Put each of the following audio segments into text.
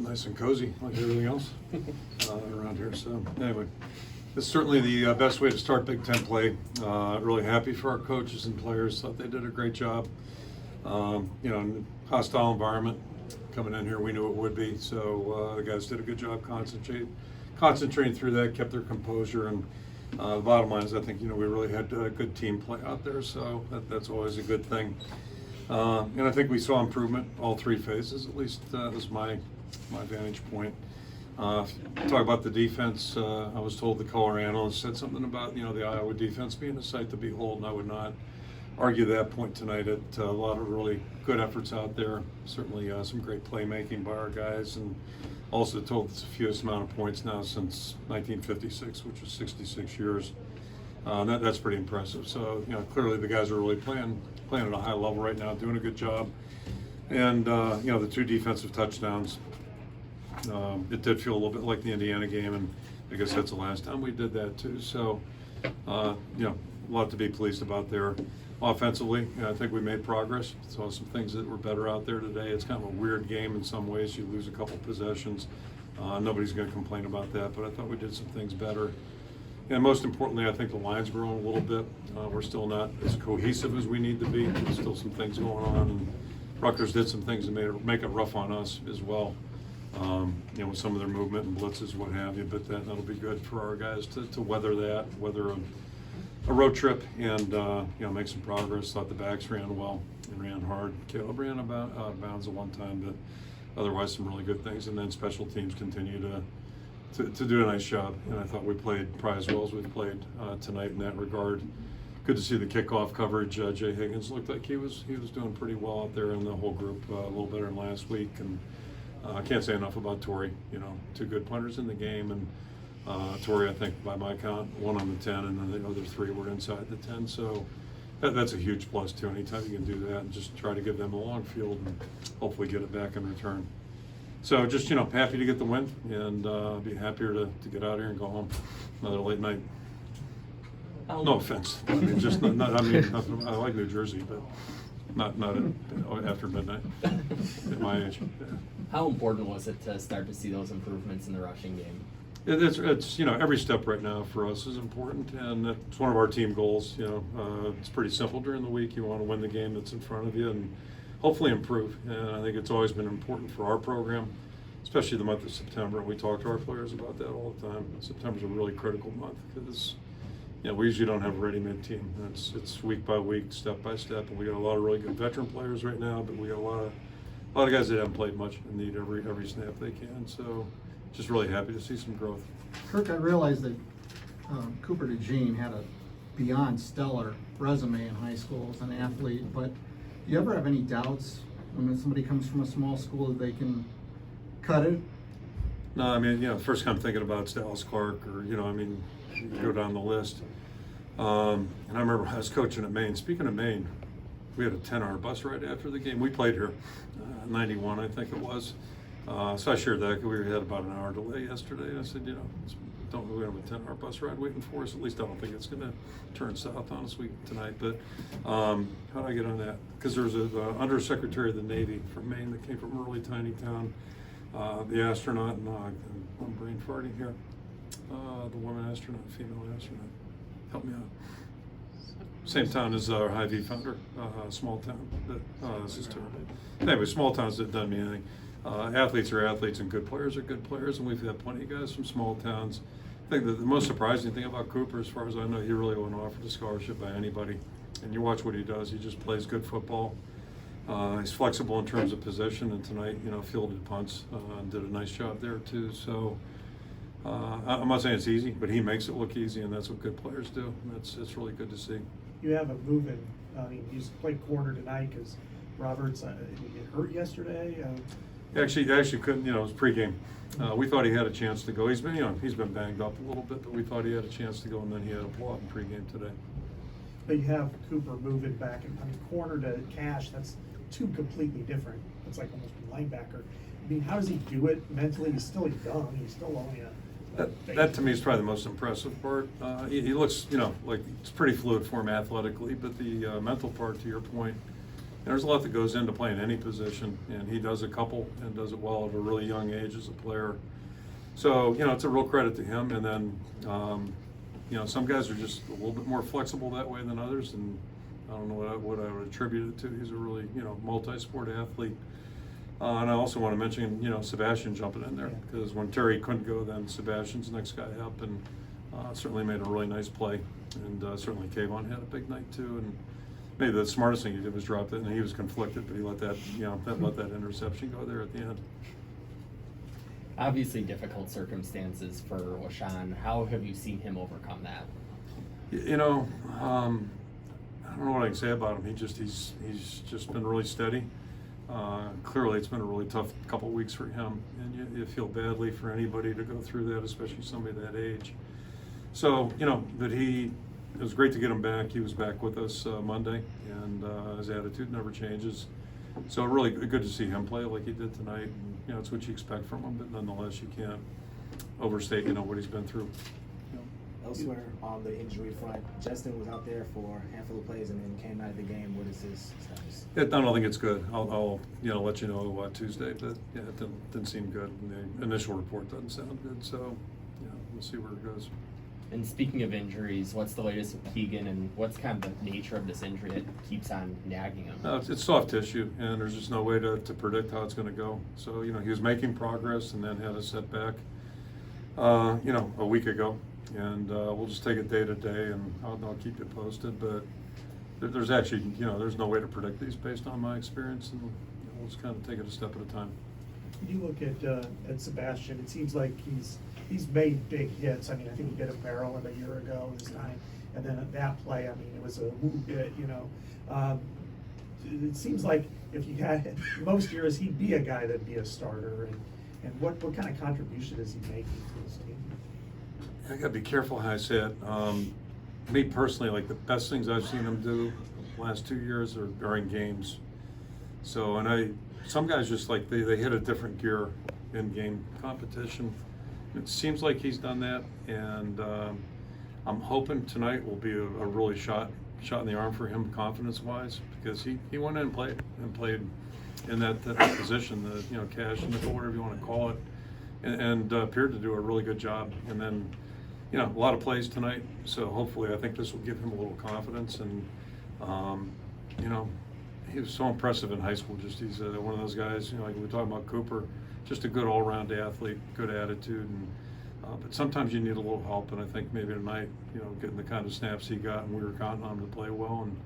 Nice and cozy, like everything else around here. So anyway, it's certainly the best way to start Big Ten play. Really happy for our coaches and players. Thought they did a great job. Hostile environment coming in here, we knew it would be. So the guys did a good job concentrating through that, kept their composure, and the bottom line is I think we really had a good team play out there. So that's always a good thing. And I think we saw improvement all three phases. At least was my vantage point. Talk about the defense. I was told the color analyst said something about the Iowa defense being a sight to behold, and I would not argue that point tonight. A lot of really good efforts out there. Certainly some great playmaking by our guys, and also told it's the fewest amount of points now since 1956, which was 66 years. That's pretty impressive. So clearly the guys are really playing at a high level right now, doing a good job. And the two defensive touchdowns. It did feel a little bit like the Indiana game, and I guess that's the last time we did that too. So, a lot to be pleased about there. Offensively, I think we made progress. Saw some things that were better out there today. It's kind of a weird game in some ways. You lose a couple possessions. Nobody's going to complain about that, but I thought we did some things better. And most importantly, I think the line's grown a little bit. We're still not as cohesive as we need to be. There's still some things going on, and Rutgers did some things that make it rough on us as well. With some of their movement and blitzes, what have you, but that'll be good for our guys to weather a road trip and make some progress. Thought the backs ran well and ran hard. Caleb ran about bounds at one time, but otherwise some really good things. And then special teams continue to do a nice job. And I thought we played probably as well as we've played tonight in that regard. Good to see the kickoff coverage. Jay Higgins looked like he was doing pretty well out there in the whole group, a little better than last week. And I can't say enough about Torrey. Two good punters in the game, and Torrey, I think, by my count, 1 on the 10, and then the other 3 were inside the 10. So that's a huge plus too. Anytime you can do that, and just try to give them a long field and hopefully get it back in return. So just happy to get the win, and be happier to get out here and go home. Another late night. No offense. I mean, I like New Jersey, but not after midnight at my age. Yeah. How important was it to start to see those improvements in the rushing game? It's every step right now for us is important, and it's one of our team goals. It's pretty simple during the week. You want to win the game that's in front of you and hopefully improve. And I think it's always been important for our program, especially the month of September. And we talk to our players about that all the time. September's a really critical month because we usually don't have a ready-made team. It's week by week, step by step, and we got a lot of really good veteran players right now, but we got a lot of guys that haven't played much and need every snap they can. So just really happy to see some growth. Kirk, I realized that Cooper DeJean had a beyond stellar resume in high school as an athlete, but do you ever have any doubts when somebody comes from a small school that they can cut it? No, I mean, first I'm thinking about Dallas Clark, or you go down the list. And I remember I was coaching at Maine. Speaking of Maine, we had a 10-hour bus ride after the game. We played here, 91 I think it was. So I shared that. We had about an hour delay yesterday. And I said, don't we have a 10-hour bus ride waiting for us? At least I don't think it's going to turn south on us tonight. But how did I get on that? Because there was an undersecretary of the Navy from Maine that came from a really tiny town. The astronaut, I'm brain farting here. The woman astronaut, female astronaut. Help me out. Same town as our Hy-Vee founder, small town. This is terrible. Anyway, small towns that doesn't mean anything. Athletes are athletes and good players are good players, and we've had plenty of guys from small towns. I think that the most surprising thing about Cooper, as far as I know, he really wasn't offered a scholarship by anybody. And you watch what he does, he just plays good football. He's flexible in terms of position, and tonight, fielded punts and did a nice job there too. So I'm not saying it's easy, but he makes it look easy, and that's what good players do. It's really good to see. You have a moving. He's played corner tonight because Roberts get hurt yesterday. He actually couldn't. It was pregame. We thought he had a chance to go. He's been banged up a little bit, but we thought he had a chance to go, and then he had a blowout in pregame today. But you have Cooper moving back, and corner to Cash. That's two completely different. It's like almost a linebacker. How does he do it mentally? He's still young. He's still only that to me is probably the most impressive part. He looks, like it's pretty fluid for him athletically, but the mental part, to your point, There's a lot that goes into playing any position, and he does a couple and does it well at a really young age as a player. So, you know, it's a real credit to him. And then, you know, some guys are just a little bit more flexible that way than others, and I don't know what I would attribute it to. He's a really, you know, multi-sport athlete. And I also want to mention, you know, Sebastian jumping in there, because when Terry couldn't go, then Sebastian's the next guy up, and certainly made a really nice play. And certainly Kayvon had a big night too. And maybe the smartest thing he did was drop it, and he was conflicted, but he let that, you know, let that interception go there at the end. Obviously difficult circumstances for Washan. How have you seen him overcome that? You know, I don't know what I can say about him. He's just been really steady. Clearly, it's been a really tough couple of weeks for him, and you feel badly for anybody to go through that, especially somebody that age. So, you know, it was great to get him back. He was back with us Monday, and his attitude never changes. So really good to see him play like he did tonight. And, you know, it's what you expect from him, but nonetheless, you can't overstate, you know, what he's been through. Elsewhere on the injury front, Justin was out there for a handful of plays and then came out of the game. What is his status? I don't think it's good. I'll you know, let you know Tuesday, but yeah, it didn't seem good. And the initial report doesn't sound good, so yeah, we'll see where it goes. And speaking of injuries, what's the latest with Keegan, and what's kind of the nature of this injury that keeps on nagging him? It's soft tissue, and there's just no way to predict how it's going to go. So, you know, he was making progress and then had a setback, you know, a week ago. And we'll just take it day to day, and I'll keep you posted. But there's actually, you know, there's no way to predict these based on my experience, and you know, we'll just kind of take it a step at a time. When you look at Sebastian, it seems like he's made big hits. I mean, I think he did a barrel a year ago this time, and then at that play, I mean, it was a woo hit, you know. It seems like if you had most years, he'd be a guy that'd be a starter. And what kind of contribution is he making to this team? I gotta be careful how I say it. Me personally, like the best things I've seen him do the last 2 years are in games. So, and some guys just like they hit a different gear in game competition. It seems like he's done that, and I'm hoping tonight will be a really shot in the arm for him confidence-wise, because he went in and played in that position, the, you know, cash nickel, whatever you want to call it, and appeared to do a really good job. And then, you know, a lot of plays tonight, so hopefully I think this will give him a little confidence. And you know, he was so impressive in high school. Just he's one of those guys, you know, like we were talking about Cooper, just a good all-around athlete, good attitude. And but sometimes you need a little help, and I think maybe tonight, you know, getting the kind of snaps he got, and we were counting on him to play well, and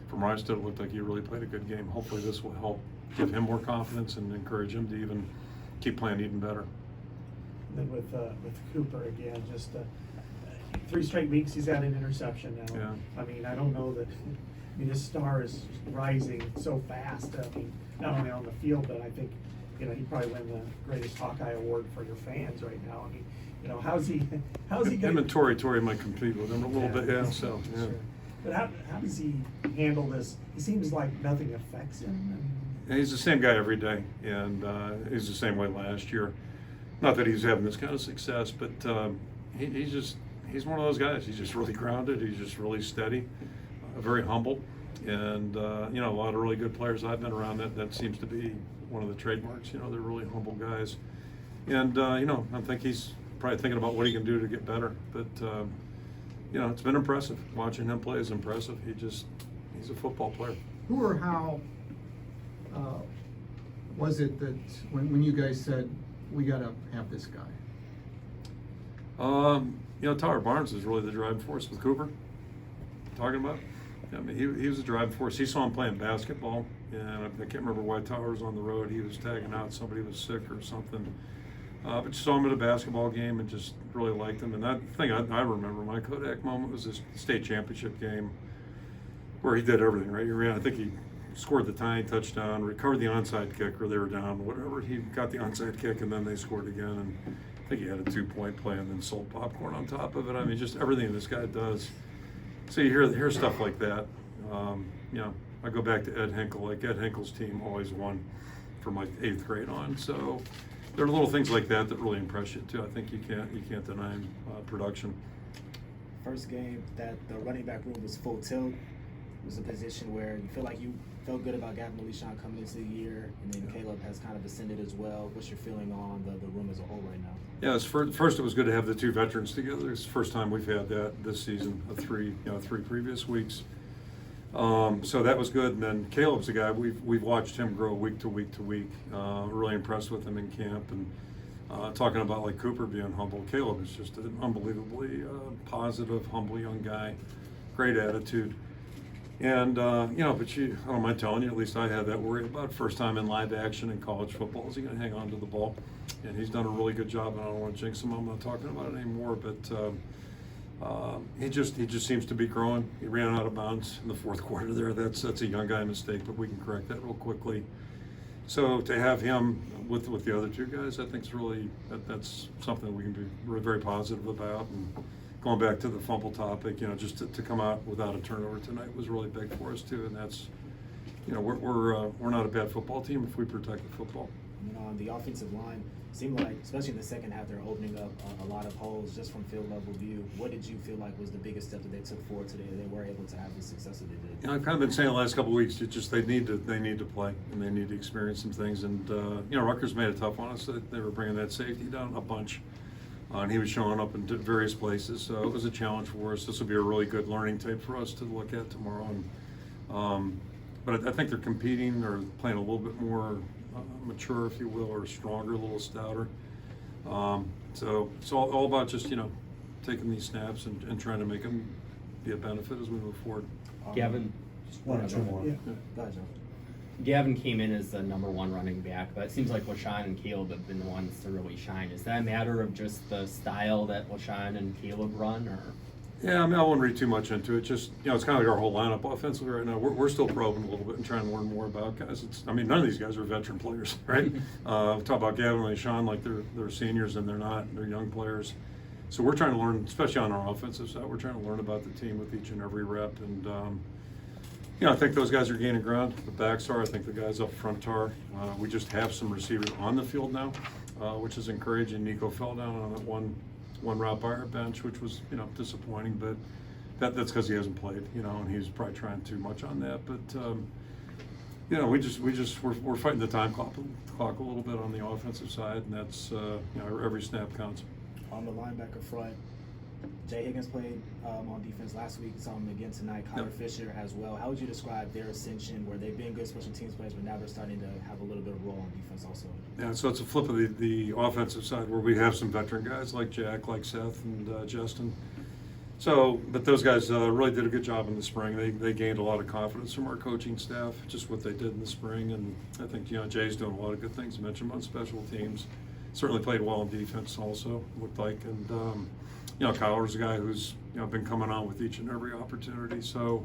from where I stood, it looked like he really played a good game. Hopefully this will help give him more confidence and encourage him to even keep playing even better. And then with Cooper again, just 3 straight weeks he's had an interception now. Yeah. I mean, I don't know that. I mean, his star is rising so fast. I mean, not only on the field, but I think, you know, he'd probably win the greatest Hawkeye award for your fans right now. I mean, you know, how's he going? Him and Tory might compete with him a little bit, yeah. So yeah. Sure. But how does he handle this? He seems like nothing affects him. And he's the same guy every day, and he's the same way last year. Not that he's having this kind of success, but he's one of those guys. He's just really grounded. He's just really steady, very humble, and you know, a lot of really good players I've been around, that seems to be one of the trademarks. You know, they're really humble guys, and you know, I think he's probably thinking about what he can do to get better. But you know, it's been impressive. Watching him play is impressive. He's a football player. Who or how was it that when you guys said, we got to have this guy? You know, Tyler Barnes is really the driving force with Cooper. Talking about, I mean, he was the driving force. He saw him playing basketball, and I can't remember why Tyler was on the road. He was tagging out, somebody was sick or something. But saw him at a basketball game and just really liked him. And that thing I remember, my Kodak moment, was this state championship game where he did everything, right? He ran, I think he scored the tying touchdown, recovered the onside kick, or they were down, whatever. He got the onside kick, and then they scored again. And I think he had a 2-point play and then sold popcorn on top of it. I mean, just everything this guy does. So you hear stuff like that. You know, I go back to Ed Hinkle. Like, Ed Hinkle's team always won from like 8th grade on. So there are little things like that really impress you too. I think you can't deny production. First game that the running back room was full tilt. was a position where you feel like you felt good about Gavin and LeSean coming into the year, and then Caleb has kind of ascended as well. What's your feeling on the room as a whole right now? Yeah, first it was good to have the two veterans together. It's the first time we've had that this season, three previous weeks. So that was good. And then Caleb's the guy, we've watched him grow week to week to week. Really impressed with him in camp. And talking about like Cooper being humble, Caleb is just an unbelievably positive, humble young guy, great attitude. And, but I don't mind telling you, at least I had that worry about first time in live action in college football. Is he going to hang on to the ball? And he's done a really good job, and I don't want to jinx him. I'm not talking about it anymore, but he just seems to be growing. He ran out of bounds in the fourth quarter there. That's a young guy mistake, but we can correct that real quickly. So to have him with the other two guys, I think is really, that's something we can be really very positive about. And going back to the fumble topic, just to come out without a turnover tonight was really big for us too. And that's, we're not a bad football team if we protect the football. On the offensive line, seemed like, especially in the second half, they're opening up a lot of holes just from field level view. What did you feel like was the biggest step that they took forward today? They were able to have the success that they did. I've kind of been saying the last couple of weeks, they need to play and they need to experience some things. And Rutgers made it tough on us. They were bringing that safety down a bunch, and he was showing up in various places. So it was a challenge for us. This will be a really good learning tape for us to look at tomorrow. And but I think they're competing or playing a little bit more mature, if you will, or stronger, a little stouter. So it's all about just taking these snaps and trying to make them be a benefit as we move forward. Gavin, Just one or two more. Yeah. Go ahead, Joe. Gavin came in as the #1 running back, but it seems like LeSean and Caleb have been the ones to really shine. Is that a matter of just the style that LeSean and Caleb run, or? Yeah, I wouldn't read too much into it. Just, it's kind of like our whole lineup offensively right now. We're still probing a little bit and trying to learn more about guys. None of these guys are veteran players, right? We talk about Gavin and LeSean like they're seniors, and they're not. They're young players. So we're trying to learn, especially on our offensive side, we're trying to learn about the team with each and every rep. And, I think those guys are gaining ground. The backs are. I think the guys up front are. We just have some receivers on the field now, which is encouraging. Nico fell down on that one route by our bench, which was disappointing, but that's because he hasn't played, and he's probably trying too much on that. But we're fighting the time clock a little bit on the offensive side, and that's every snap counts. On the linebacker front, Jay Higgins played on defense last week. Saw him again tonight. Kyler Yep. Fisher as well. How would you describe their ascension, where they've been good special teams players, but now they're starting to have a little bit of role on defense also? Yeah, so it's a flip of the offensive side where we have some veteran guys like Jack, like Seth, and Justin. So, but those guys really did a good job in the spring. They gained a lot of confidence from our coaching staff, just what they did in the spring. And I think Jay's doing a lot of good things. I mentioned on special teams. Certainly played well in defense also, looked like. And Kyler's a guy who's been coming on with each and every opportunity. So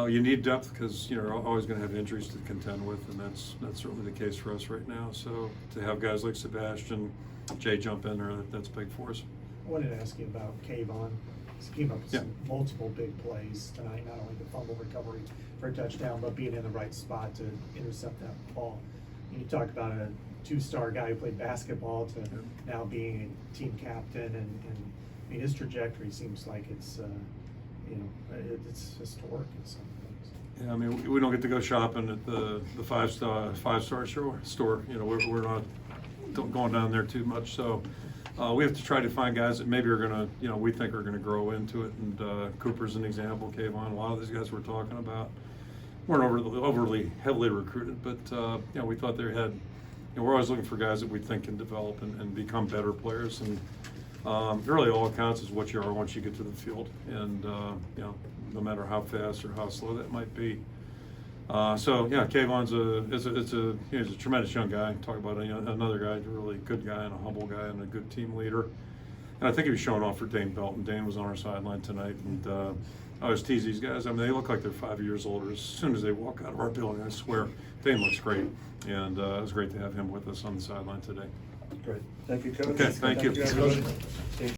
you need depth because you're always going to have injuries to contend with, and that's certainly the case for us right now. So to have guys like Sebastian, Jay jump in there, that's big for us. I wanted to ask you about Kayvon. He came up with Yeah. multiple big plays tonight, not only the fumble recovery for a touchdown, but being in the right spot to intercept that ball. And you talk about a two-star guy who played basketball to now being a team captain, and his trajectory seems like it's historic in some ways. Yeah, we don't get to go shopping at the five-star store. We're not going down there too much. So we have to try to find guys that maybe are going to, we think are going to grow into it. And Cooper's an example. Kayvon, a lot of these guys we're talking about weren't overly heavily recruited, but we thought they had. We're always looking for guys that we think can develop and become better players. And really, all it counts is what you are once you get to the field, and no matter how fast or how slow that might be. Kayvon's he's a tremendous young guy. Talk about another guy, a really good guy and a humble guy and a good team leader. And I think he was showing off for Dane Belton. Dane was on our sideline tonight, and I always tease these guys. They look like they're 5 years older as soon as they walk out of our building. I swear, Dane looks great, and it was great to have him with us on the sideline today. Great. Thank you, Coach. Okay, thank you. Everybody.